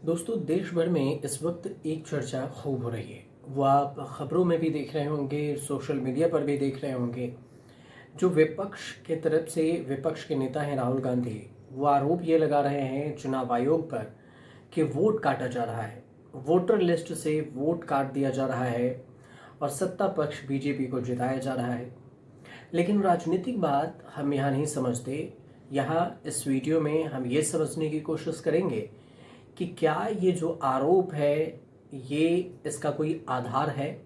दोस्तों, देश भर में इस वक्त एक चर्चा खूब हो रही है। वो आप खबरों में भी देख रहे होंगे, सोशल मीडिया पर भी देख रहे होंगे। जो विपक्ष के तरफ से विपक्ष के नेता हैं राहुल गांधी, वो आरोप ये लगा रहे हैं चुनाव आयोग पर कि वोट काटा जा रहा है, वोटर लिस्ट से वोट काट दिया जा रहा है और सत्ता पक्ष बीजेपी को जिताया जा रहा है। लेकिन राजनीतिक बात हम यहाँ नहीं समझते। यहाँ इस वीडियो में हम ये समझने की कोशिश करेंगे कि क्या ये जो आरोप है, ये इसका कोई आधार है।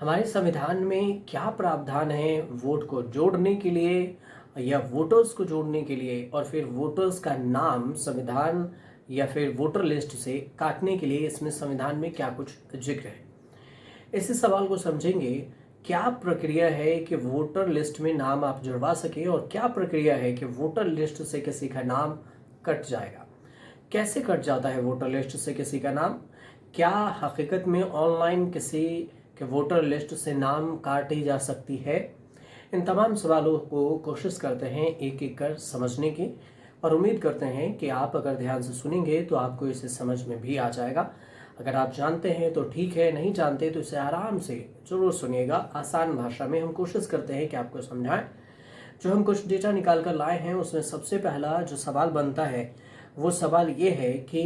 हमारे संविधान में क्या प्रावधान है वोट को जोड़ने के लिए या वोटर्स को जोड़ने के लिए, और फिर वोटर्स का नाम संविधान या फिर वोटर लिस्ट से काटने के लिए इसमें संविधान में क्या कुछ जिक्र है। इसी सवाल को समझेंगे। क्या प्रक्रिया है कि वोटर लिस्ट में नाम आप जुड़वा सके, और क्या प्रक्रिया है कि वोटर लिस्ट से किसी का नाम कट जाएगा। कैसे कट जाता है वोटर लिस्ट से किसी का नाम। क्या हकीकत में ऑनलाइन किसी के वोटर लिस्ट से नाम काटी जा सकती है। इन तमाम सवालों को कोशिश करते हैं एक एक कर समझने की, और उम्मीद करते हैं कि आप अगर ध्यान से सुनेंगे तो आपको इसे समझ में भी आ जाएगा। अगर आप जानते हैं तो ठीक है, नहीं जानते तो इसे आराम से जरूर सुनिएगा। आसान भाषा में हम कोशिश करते हैं कि आपको समझाएं। जो हम कुछ डेटा निकाल कर लाए हैं उसमें सबसे पहला जो सवाल बनता है वो सवाल ये है कि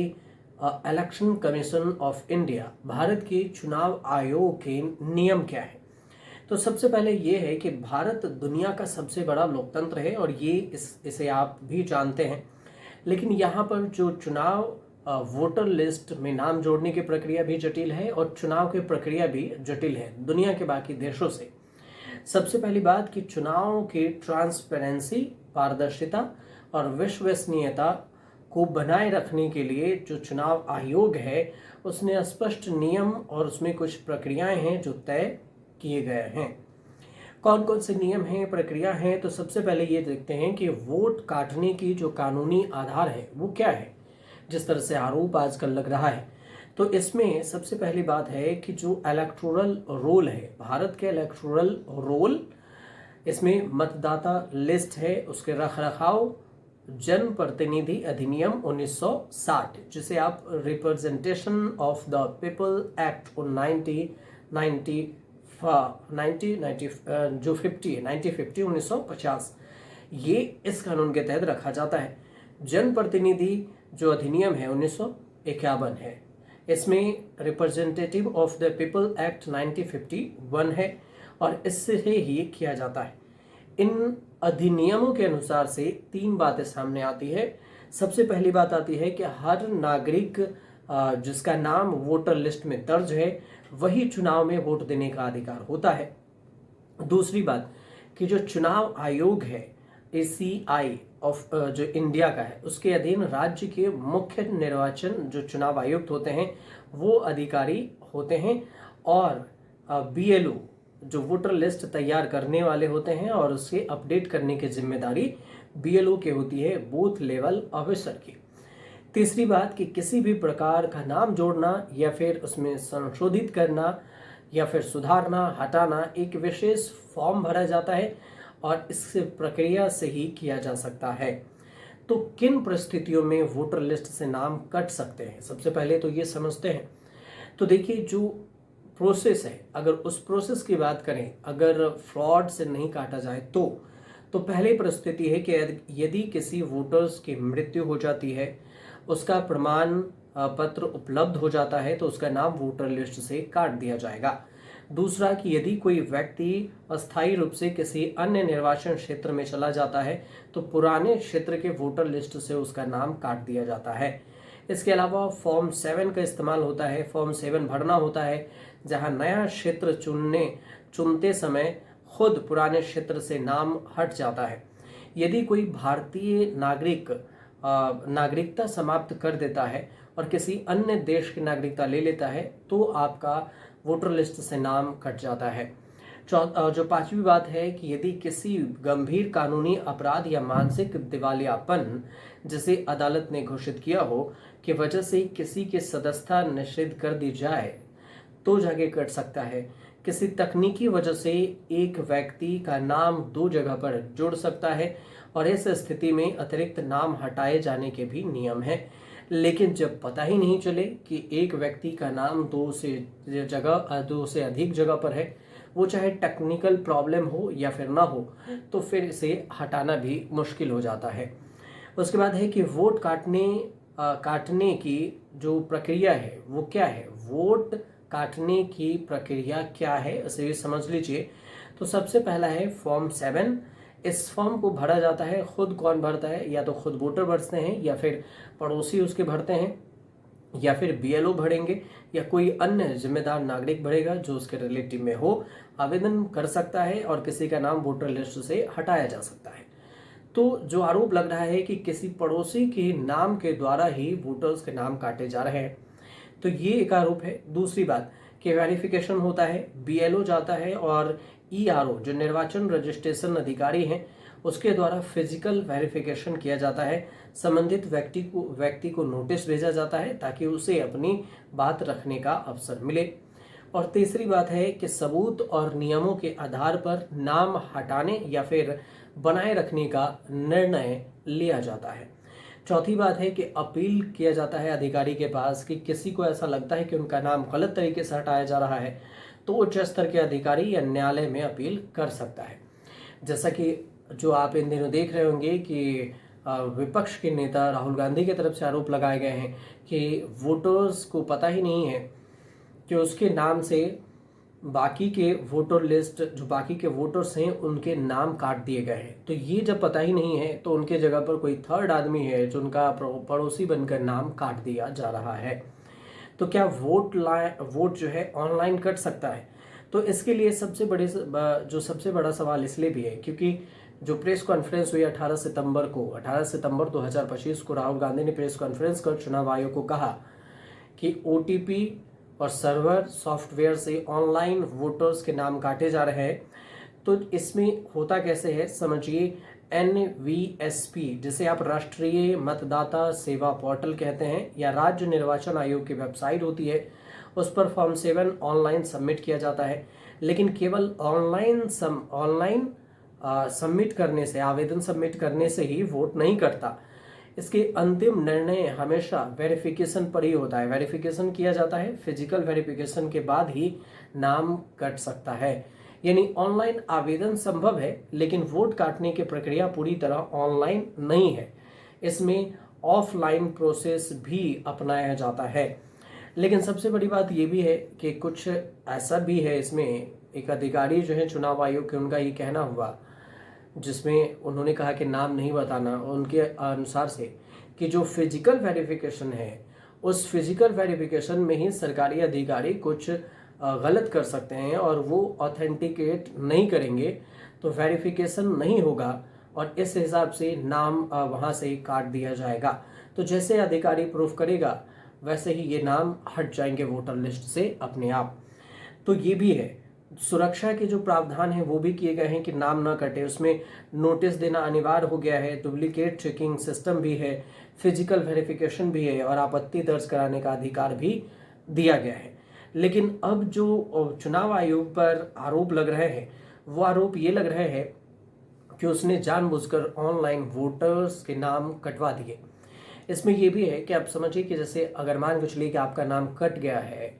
election commission of India, Bharat के चुनाव आयोग के नियम क्या है। तो सबसे पहले ये है कि भारत दुनिया का सबसे बड़ा लोकतंत्र है, और ये इसे आप भी जानते हैं। लेकिन यहाँ पर जो चुनाव वोटर लिस्ट में नाम जोड़ने की प्रक्रिया भी जटिल है और चुनाव की प्रक्रिया भी जटिल है दुनिया के बाकी देशों से। सबसे पहली बात कि चुनाव की ट्रांसपेरेंसी, पारदर्शिता और विश्वसनीयता को बनाए रखने के लिए जो चुनाव आयोग है उसने स्पष्ट नियम और उसमें कुछ प्रक्रियाएं हैं जो तय किए गए हैं। कौन कौन से नियम हैं, प्रक्रिया हैं, तो सबसे पहले ये देखते हैं कि वोट काटने की जो कानूनी आधार है वो क्या है, जिस तरह से आरोप आजकल लग रहा है। तो इसमें सबसे पहली बात है कि जो इलेक्टोरल रोल है, भारत के इलेक्टोरल रोल, इसमें मतदाता लिस्ट है, उसके रख रखाव, जन प्रतिनिधि अधिनियम 1960, जिसे आप representation of the people act 1950, ये इस कानून के तहत रखा जाता है। जन प्रतिनिधि जो अधिनियम है 1951 है, इसमें representative of the people act 1951 है, और इससे ही किया जाता है। इन अधिनियमों के अनुसार से तीन बातें सामने आती है। सबसे पहली बात आती है कि हर नागरिक जिसका नाम वोटर लिस्ट में दर्ज है वही चुनाव में वोट देने का अधिकार होता है। दूसरी बात कि जो चुनाव आयोग है ACI ऑफ जो इंडिया का है, उसके अधीन राज्य के मुख्य निर्वाचन जो चुनाव आयुक्त होते हैं वो अधिकारी होते हैं, और BLO जो वोटर लिस्ट तैयार करने वाले होते हैं और उसे अपडेट करने की जिम्मेदारी BLO की होती है, बूथ लेवल ऑफिसर की। तीसरी बात कि किसी भी प्रकार का नाम जोड़ना या फिर उसमें संशोधित करना या फिर सुधारना, हटाना, एक विशेष फॉर्म भरा जाता है और इस प्रक्रिया से ही किया जा सकता है। तो किन परिस्थितियों में वोटर लिस्ट से नाम कट सकते हैं, सबसे पहले तो ये समझते हैं। तो देखिए, जो प्रोसेस है, अगर उस प्रोसेस की बात करें, अगर फ्रॉड से नहीं काटा जाए तो पहली परिस्थिति है कि यदि किसी वोटर्स की मृत्यु हो जाती है, उसका प्रमाण पत्र उपलब्ध हो जाता है, तो उसका नाम वोटर लिस्ट से काट दिया जाएगा। दूसरा कि यदि कोई व्यक्ति अस्थायी रूप से किसी अन्य निर्वाचन क्षेत्र में चला जाता है तो पुराने क्षेत्र के वोटर लिस्ट से उसका नाम काट दिया जाता है। इसके अलावा फॉर्म 7 का इस्तेमाल होता है। फॉर्म 7 भरना होता है, जहां नया क्षेत्र चुनते समय खुद पुराने क्षेत्र से नाम हट जाता है। यदि कोई भारतीय नागरिकता समाप्त कर देता है और किसी अन्य देश की नागरिकता ले लेता है तो आपका वोटर लिस्ट से नाम कट जाता है। जो पांचवी बात है कि यदि किसी गंभीर कानूनी अपराध या मानसिक दिवालियापन जिसे अदालत ने घोषित किया हो की वजह से किसी की सदस्यता निषिद्ध कर दी जाए तो जाके कट सकता है। किसी तकनीकी वजह से एक व्यक्ति का नाम दो जगह पर जुड़ सकता है और इस स्थिति में अतिरिक्त नाम हटाए जाने के भी नियम हैं। लेकिन जब पता ही नहीं चले कि एक व्यक्ति का नाम दो से अधिक जगह पर है, वो चाहे टेक्निकल प्रॉब्लम हो या फिर ना हो, तो फिर इसे हटाना भी मुश्किल हो जाता है। उसके बाद है कि वोट काटने की जो प्रक्रिया है वो क्या है। वोट काटने की प्रक्रिया क्या है इसे समझ लीजिए। तो सबसे पहला है फॉर्म 7। इस फॉर्म को भरा जाता है, खुद कौन भरता है, या तो खुद वोटर भरते हैं या फिर पड़ोसी उसके भरते हैं या फिर बीएलओ भरेंगे या कोई अन्य जिम्मेदार नागरिक भरेगा जो उसके रिलेटिव में हो। आवेदन कर सकता है और किसी का नाम वोटर लिस्ट से हटाया जा सकता है। तो जो आरोप लग रहा है कि किसी पड़ोसी के नाम के द्वारा ही वोटर्स के नाम काटे जा रहे हैं, तो ये एक आरोप है। दूसरी बात कि वेरिफिकेशन होता है, बीएलओ जाता है और ईआरओ जो निर्वाचन रजिस्ट्रेशन अधिकारी हैं उसके द्वारा फिजिकल वेरिफिकेशन किया जाता है। संबंधित व्यक्ति को नोटिस भेजा जाता है ताकि उसे अपनी बात रखने का अवसर मिले। और तीसरी बात है कि सबूत और नियमों के आधार पर नाम हटाने या फिर बनाए रखने का निर्णय लिया जाता है। चौथी बात है कि अपील किया जाता है अधिकारी के पास कि किसी को ऐसा लगता है कि उनका नाम गलत तरीके से हटाया जा रहा है तो उच्च स्तर के अधिकारी या न्यायालय में अपील कर सकता है। जैसा कि जो आप इन दिनों देख रहे होंगे कि विपक्ष के नेता राहुल गांधी की तरफ से आरोप लगाए गए हैं कि वोटर्स को पता ही नहीं है कि उसके नाम से बाकी के वोटर लिस्ट जो बाकी के वोटर्स हैं उनके नाम काट दिए गए हैं। तो ये जब पता ही नहीं है तो उनके जगह पर कोई थर्ड आदमी है जो उनका पड़ोसी बनकर नाम काट दिया जा रहा है। तो क्या वोट जो है ऑनलाइन कट सकता है? तो इसके लिए सबसे बड़ा सवाल इसलिए भी है क्योंकि जो प्रेस कॉन्फ्रेंस हुई 18 सितंबर 2025 को राहुल गांधी ने प्रेस कॉन्फ्रेंस कर चुनाव आयोग को कहा कि ओटीपी और सर्वर सॉफ्टवेयर से ऑनलाइन वोटर्स के नाम काटे जा रहे हैं। तो इसमें होता कैसे है समझिए। NVSP जिसे आप राष्ट्रीय मतदाता सेवा पोर्टल कहते हैं या राज्य निर्वाचन आयोग की वेबसाइट होती है, उस पर फॉर्म 7 ऑनलाइन सबमिट किया जाता है। लेकिन केवल ऑनलाइन सबमिट करने से, आवेदन सबमिट करने से ही वोट नहीं कटता। इसके अंतिम निर्णय हमेशा वेरिफिकेशन पर ही होता है। वेरिफिकेशन किया जाता है, फिजिकल वेरिफिकेशन के बाद ही नाम कट सकता है। यानी ऑनलाइन आवेदन संभव है लेकिन वोट काटने की प्रक्रिया पूरी तरह ऑनलाइन नहीं है। इसमें ऑफलाइन प्रोसेस भी अपनाया जाता है। लेकिन सबसे बड़ी बात यह भी है कि कुछ ऐसा भी है इसमें, एक अधिकारी जो है चुनाव आयोग के, उनका ये कहना हुआ जिसमें उन्होंने कहा कि नाम नहीं बताना, उनके अनुसार से कि जो फिजिकल वेरिफिकेशन है उस फिजिकल वेरिफिकेशन में ही सरकारी अधिकारी कुछ गलत कर सकते हैं और वो ऑथेंटिकेट नहीं करेंगे तो वेरिफिकेशन नहीं होगा और इस हिसाब से नाम वहाँ से काट दिया जाएगा। तो जैसे अधिकारी प्रूफ करेगा वैसे ही ये नाम हट जाएंगे वोटर लिस्ट से अपने आप। तो ये भी है, सुरक्षा के जो प्रावधान हैं वो भी किए गए हैं कि नाम ना कटे। उसमें नोटिस देना अनिवार्य हो गया है, डुप्लीकेट चेकिंग सिस्टम भी है, फिजिकल वेरिफिकेशन भी है और आपत्ति दर्ज कराने का अधिकार भी दिया गया है। लेकिन अब जो चुनाव आयोग पर आरोप लग रहे हैं वो आरोप ये लग रहे हैं कि उसने जानबूझकर ऑनलाइन वोटर्स के नाम कटवा दिए। इसमें यह भी है कि आप समझिए कि जैसे अगर मान के चलिए कि आपका नाम कट गया है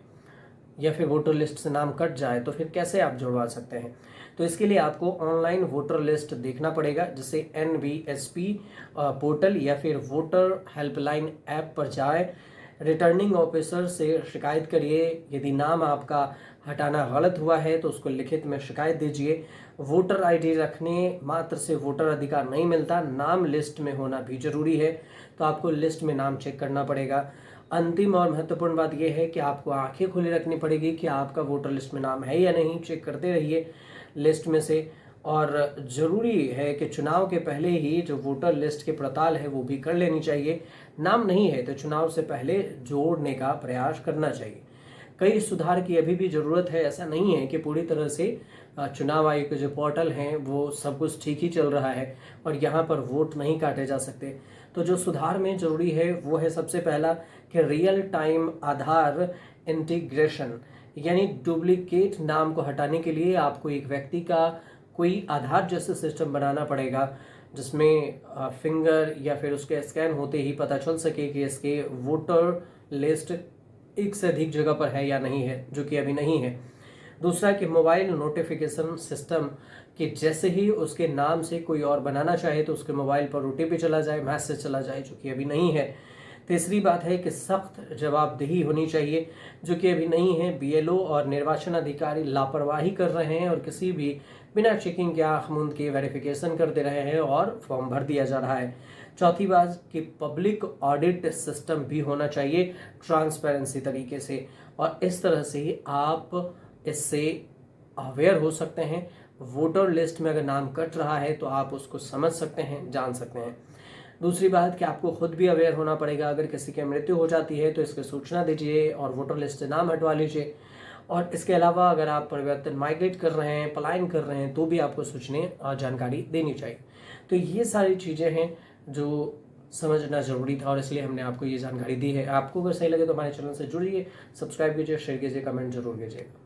या फिर वोटर लिस्ट से नाम कट जाए तो फिर कैसे आप जुड़वा सकते हैं। तो इसके लिए आपको ऑनलाइन वोटर लिस्ट देखना पड़ेगा, जिसे NVSP पोर्टल या फिर वोटर हेल्पलाइन ऐप पर जाए, रिटर्निंग ऑफिसर से शिकायत करिए। यदि नाम आपका हटाना गलत हुआ है तो उसको लिखित में शिकायत दीजिए। वोटर ID रखने मात्र से वोटर अधिकार नहीं मिलता, नाम लिस्ट में होना भी जरूरी है। तो आपको लिस्ट में नाम चेक करना पड़ेगा। अंतिम और महत्वपूर्ण बात यह है कि आपको आंखें खुली रखनी पड़ेगी कि आपका वोटर लिस्ट में नाम है या नहीं, चेक करते रहिए लिस्ट में से। और ज़रूरी है कि चुनाव के पहले ही जो वोटर लिस्ट की पड़ताल है वो भी कर लेनी चाहिए। नाम नहीं है तो चुनाव से पहले जोड़ने का प्रयास करना चाहिए। कई सुधार की अभी भी ज़रूरत है, ऐसा नहीं है कि पूरी तरह से चुनाव आयोग के जो पोर्टल हैं वो सब कुछ ठीक ही चल रहा है और यहाँ पर वोट नहीं काटे जा सकते। तो जो सुधार में ज़रूरी है वो है सबसे पहला कि रियल टाइम आधार इंटीग्रेशन, यानी डुप्लीकेट नाम को हटाने के लिए आपको एक व्यक्ति का कोई आधार जैसे सिस्टम बनाना पड़ेगा जिसमें फिंगर या फिर उसके स्कैन होते ही पता चल सके कि इसके वोटर लिस्ट एक से अधिक जगह पर है या नहीं है, जो कि अभी नहीं है। दूसरा कि मोबाइल नोटिफिकेशन सिस्टम कि जैसे ही उसके नाम से कोई और बनाना चाहे तो उसके मोबाइल पर ओटीपी चला जाए, मैसेज चला जाए, जो कि अभी नहीं है। तीसरी बात है कि सख्त जवाबदेही होनी चाहिए, जो कि अभी नहीं है। बीएलओ और निर्वाचन अधिकारी लापरवाही कर रहे हैं और किसी भी बिना चेकिंग के आंख मूंद के वेरिफिकेशन कर दे रहे हैं और फॉर्म भर दिया जा रहा है। चौथी बात कि पब्लिक ऑडिट सिस्टम भी होना चाहिए ट्रांसपेरेंसी तरीके से, और इस तरह से आप इससे अवेयर हो सकते हैं। वोटर लिस्ट में अगर नाम कट रहा है तो आप उसको समझ सकते हैं, जान सकते हैं। दूसरी बात कि आपको खुद भी अवेयर होना पड़ेगा। अगर किसी की मृत्यु हो जाती है तो इसकी सूचना दीजिए और वोटर लिस्ट से नाम हटवा लीजिए। और इसके अलावा अगर आप परिवर्तन माइग्रेट कर रहे हैं, पलायन कर रहे हैं, तो भी आपको सूचना और जानकारी देनी चाहिए। तो ये सारी चीज़ें हैं जो समझना ज़रूरी था और इसलिए हमने आपको ये जानकारी दी है। आपको अगर सही लगे तो हमारे चैनल से जुड़िए, सब्सक्राइब कीजिए, शेयर कीजिए, कमेंट जरूर कीजिएगा।